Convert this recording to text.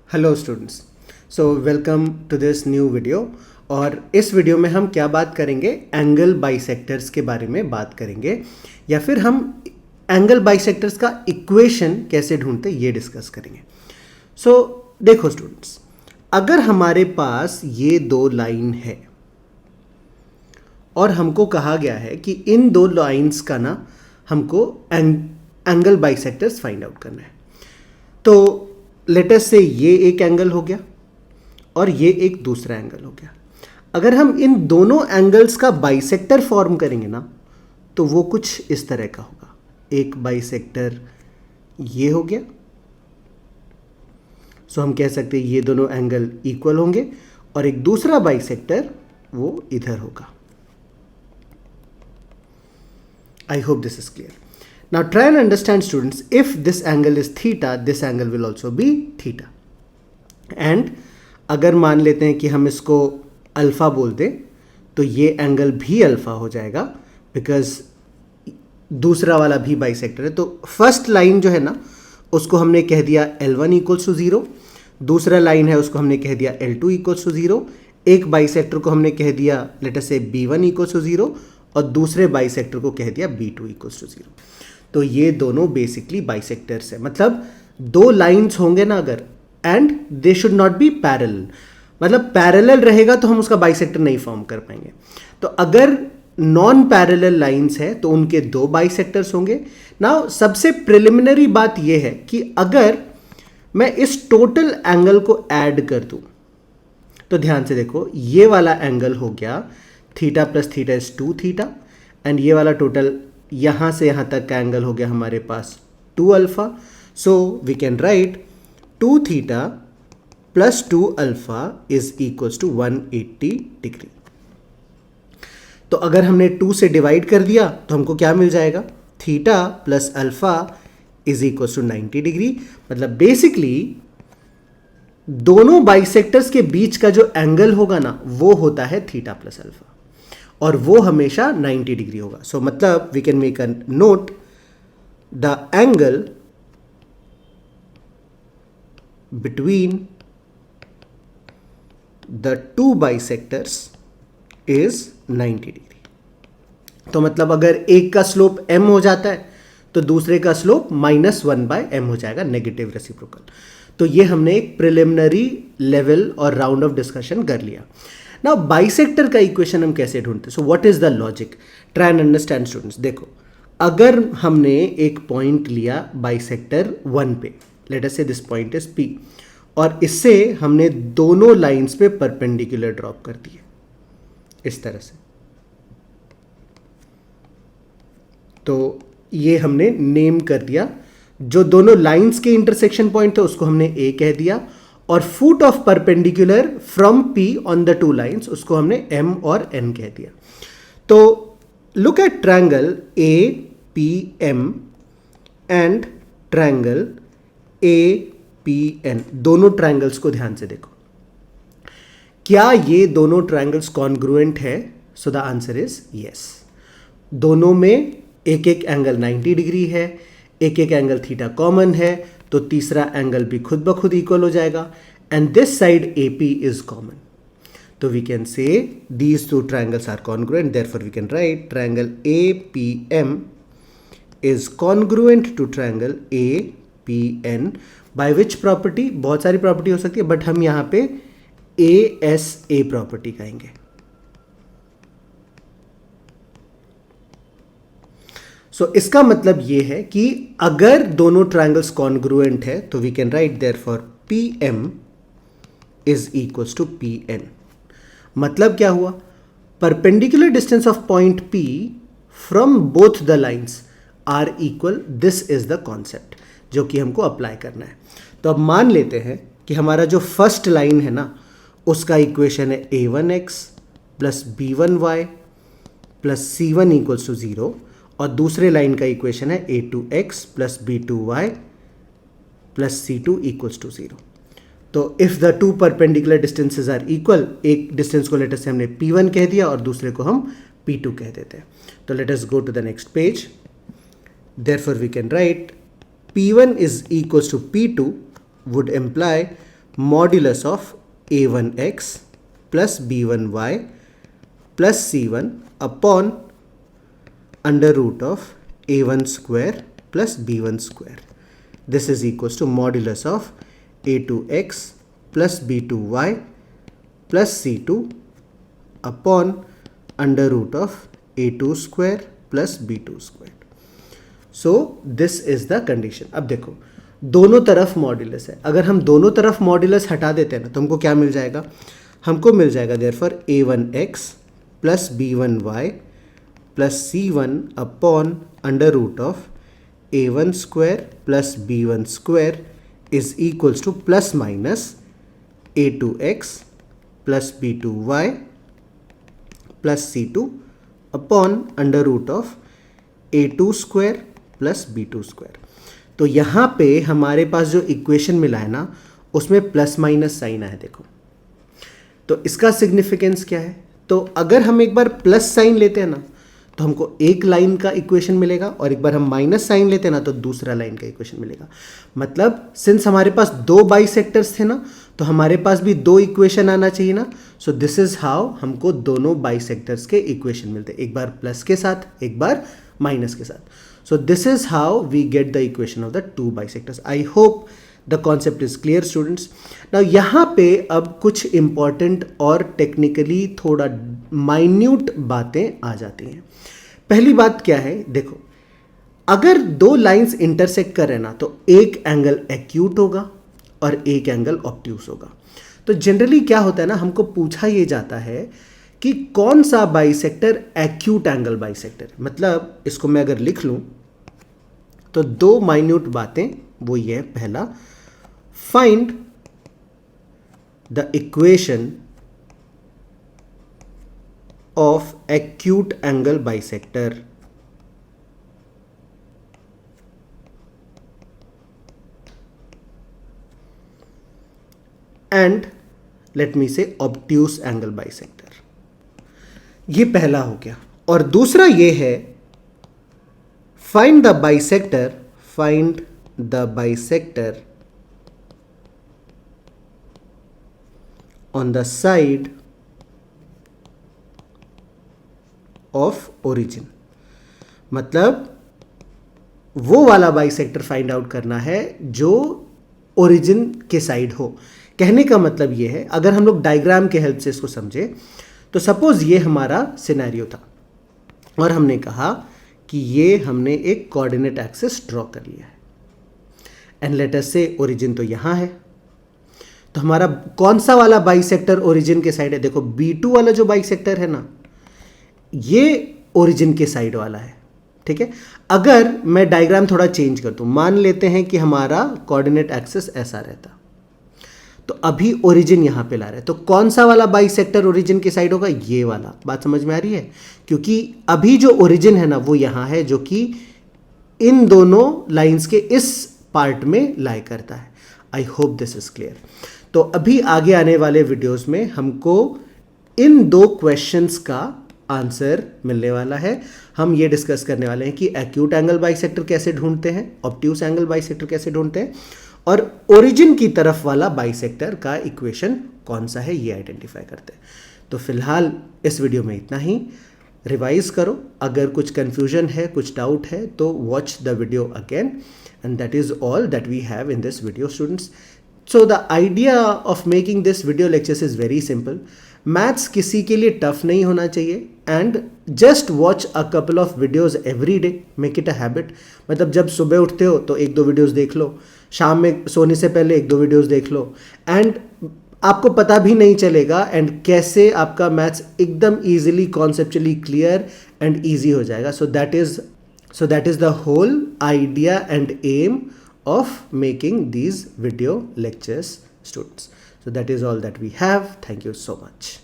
Hello students, so welcome to this new video. और इस video में हम क्या बात करेंगे, एंगल बाइसेक्टर्स के बारे में बात करेंगे, या फिर हम एंगल बाइसेक्टर्स का इक्वेशन कैसे ढूंढते ये डिस्कस करेंगे। सो देखो स्टूडेंट्स, अगर हमारे पास ये दो लाइन है और हमको कहा गया है कि इन दो लाइंस का ना हमको एंगल बाइसेक्टर्स फाइंड आउट करना है, तो लेटस से ये एक एंगल हो गया और ये एक दूसरा एंगल हो गया। अगर हम इन दोनों एंगल्स का बाइसेक्टर फॉर्म करेंगे ना, तो वो कुछ इस तरह का होगा। एक बाइसेक्टर ये हो गया, सो हम कह सकते हैं ये दोनों एंगल इक्वल होंगे, और एक दूसरा बाइसेक्टर वो इधर होगा। I hope this is clear. Now try and understand students, if this angle is theta, this angle will also be theta. And अगर मान लेते हैं कि हम इसको अल्फा बोल दें, तो ये एंगल भी अल्फा हो जाएगा, बिकॉज दूसरा वाला भी बाइसेक्टर है। तो फर्स्ट लाइन जो है ना, उसको हमने कह दिया L1 इक्वल्स टू 0, दूसरा लाइन है उसको हमने कह दिया L2 इक्वल्स टू 0, एक बाइसेक्टर को हमने कह दिया लेट अस से B1 इक्वल्स टू 0, और दूसरे बाइसेक्टर को कह दिया B2 इक्वल्स टू 0। तो ये दोनों बेसिकली बाइसेक्टर्स है। मतलब दो लाइंस होंगे ना अगर, and they should not be parallel, मतलब पैरेलल रहेगा तो हम उसका बाइसेक्टर नहीं फॉर्म कर पाएंगे। तो अगर नॉन पैरेलल लाइंस है तो उनके दो बाइसेक्टर्स होंगे। नाउ सबसे प्रिलिमिनरी बात यह है कि अगर मैं इस टोटल एंगल को ऐड कर दूं, तो ध्यान से देखो, ये वाला एंगल हो गया theta plus theta is 2 theta, and ये वाला टोटल यहां से यहां तक का एंगल हो गया हमारे पास 2 alpha. So we can write 2 theta plus 2 alpha is equals to 180 degree. तो अगर हमने 2 से डिवाइड कर दिया तो हमको क्या मिल जाएगा, theta plus alpha is equals to 90 degree. मतलब बेसिकली दोनों बाइसेक्टर्स के बीच का जो एंगल होगा ना, वो होता है थीटा प्लस अल्फा, और वो हमेशा 90 डिग्री होगा। सो मतलब we can make a note, the angle between the two bisectors is 90 degree. तो मतलब अगर एक का स्लोप m हो जाता है तो दूसरे का स्लोप -1/m हो जाएगा, नेगेटिव रेसिप्रोकल। तो ये हमने एक प्रिलिमिनरी लेवल और राउंड ऑफ डिस्कशन कर लिया। नाउ बाइसेक्टर का इक्वेशन हम कैसे ढूंढते हैं? So what is the logic, try and understand students. देखो, अगर हमने एक पॉइंट लिया बाइसेक्टर 1 पे, लेट अस से दिस पॉइंट इज P, और इससे हमने दोनों लाइंस पे परपेंडिकुलर ड्रॉप कर दिए इस तरह से, तो ये हमने नेम कर दिया। जो दोनों लाइंस के इंटरसेक्शन पॉइंट थे उसको हमने A कह दिया, और foot of perpendicular from P on the two lines उसको हमने M और N कह दिया। तो look at triangle APM and triangle APN, दोनों ट्रायंगल्स को ध्यान से देखो। क्या ये दोनों ट्रायंगल्स कॉन्ग्रुएंट है? So the answer is yes. दोनों में एक एक एंगल 90 डिग्री है, एक एक एंगल थीटा कॉमन है, तो तीसरा एंगल भी खुद ब खुद इक्वल हो जाएगा, and this side AP is common. तो we can say these two triangles are congruent, therefore we can write triangle APM is congruent to triangle APN by which property? बहुत सारी प्रॉपर्टी हो सकती है, बट हम यहां पे ASA प्रॉपर्टी कहेंगे। सो इसका मतलब ये है कि अगर दोनों ट्रायंगल्स कॉन्ग्रुएंट है तो we can write therefore PM is equals to PN। मतलब क्या हुआ, perpendicular distance of point P from both the lines are equal. This is the concept जो कि हमको अप्लाई करना है। तो अब मान लेते हैं कि हमारा जो फर्स्ट लाइन है ना, उसका इक्वेशन है A1x plus B1y plus C1 equals to 0, और दूसरे लाइन का इक्वेशन है A2x plus B2y plus C2 equals to 0। तो if the two perpendicular distances are equal, एक डिस्टेंस को लेटर से हमने P1 कह दिया और दूसरे को हम P2 कह देते हैं। तो let us go to the next page. Therefore we can write P1 is equals to P2 would imply modulus of a1x plus b1y plus c1 upon under root of a1 square plus b1 square. This is equal to modulus of a2x plus b2y plus c2 upon under root of a2 square plus b2 square. So this is the condition. अब देखो दोनों तरफ modulus है. अगर हम दोनों तरफ modulus हटा देते हैं ना तो हमको क्या मिल जाएगा? हमको मिल जाएगा therefore a1x plus b1y plus c1 upon under root of a1 square plus b1 square is equals to plus minus a2x plus b2y plus c2 upon under root of a2 square plus b2 square. तो यहाँ पे हमारे पास जो equation मिला है ना उसमें plus minus sign आया. देखो तो इसका सिग्निफिकेंस क्या है? तो अगर हम एक बार प्लस साइन लेते हैं ना तो हमको एक लाइन का इक्वेशन मिलेगा और एक बार हम माइनस साइन लेते हैं ना तो दूसरा लाइन का इक्वेशन मिलेगा. मतलब सिंस हमारे पास दो बाइसेक्टर्स थे ना तो हमारे पास भी दो इक्वेशन आना चाहिए ना. सो दिस इज हाउ हमको दोनों बाइसेक्टर्स के इक्वेशन मिलते हैं, एक बार प्लस के साथ एक बार माइनस के साथ. So this is how we get the equation of the two bisectors. I hope the concept is clear students. Now यहाँ पे अब कुछ important और technically थोड़ा minute बातें आ जाती हैं. पहली बात क्या है? देखो अगर दो लाइंस इंटरसेक्ट कर रहे हैं ना तो एक एंगल एक्यूट होगा और एक एंगल ऑब्ट्यूस होगा. तो जनरली क्या होता है ना, हमको पूछा ये जाता है कि कौन सा बाइसेक्टर एक्यूट एंगल बाइसेक्टर. मतलब इसको मैं अगर लिख लूं तो दो माइन्यूट बातें वो ये है. पहला, find the equation of acute angle bisector. And let me से ऑब्ट्यूस एंगल बाइसेक्टर. ये पहला हो गया. और दूसरा ये है find the bisector on the side of origin. मतलब वो वाला बाइसेक्टर फाइंड आउट करना है जो ओरिजिन के साइड हो. कहने का मतलब ये है, अगर हम लोग डायग्राम के हेल्प से इसको समझे तो सपोज ये हमारा सिनेरियो था और हमने कहा कि ये हमने एक कोऑर्डिनेट एक्सिस ड्रॉ कर लिया है एंड लेट अस से ओरिजिन तो यहाँ है. तो हमारा कौन सा वाला बाइसेक्टर ओरिजिन के साइड है? देखो B2 वाला जो बाइसेक्टर है ना ये ओरिजिन के साइड वाला है. ठीक है. अगर मैं डायग्राम थोड़ा चेंज कर दूं, मान लेते हैं कि हमारा कोऑर्डिनेट एक्सिस ऐसा रहता तो अभी ओरिजिन यहां पे ला रहे हैं तो कौन सा वाला बाइसेक्टर ओरिजिन के साइड होगा? ये वाला. बात समझ में आ रही है? क्योंकि अभी जो ओरिजिन है ना वो यहां है जो कि इन दोनों लाइंस के इस पार्ट में लाई करता है. I hope this is clear. तो अभी आगे आने वाले वीडियोस में हमको इन दो क्वेश्चंस का आंसर मिलने वाला है. हम ये डिस्कस करने वाले हैं कि एक्यूट एंगल बाइसेक्टर कैसे ढूंढते हैं, ऑब्ट्यूस एंगल बाइसेक्टर कैसे ढूंढते हैं और ओरिजिन की तरफ वाला बाइसेक्टर का इक्वेशन कौन सा है ये आइडेंटिफाई करते हैं. तो फिलहाल इस वीडियो में इतना ही. रिवाइज करो, अगर कुछ कंफ्यूजन है, कुछ डाउट है तो watch the video again and that is all that we have in this video students. So the idea of making this video lectures is very simple. Maths किसी के लिए टफ नहीं होना चाहिए and just watch a couple of videos every day, make it a habit. मतलब जब सुबह उठते हो तो एक दो वीडियोज देख लो, शाम में सोने से पहले एक दो वीडियोज देख लो एंड आपको पता भी नहीं चलेगा एंड कैसे आपका मैथ्स एकदम easily conceptually clear and easy हो जाएगा. So that is the whole idea and aim of making these video lectures students. So that is all that we have. Thank you so much.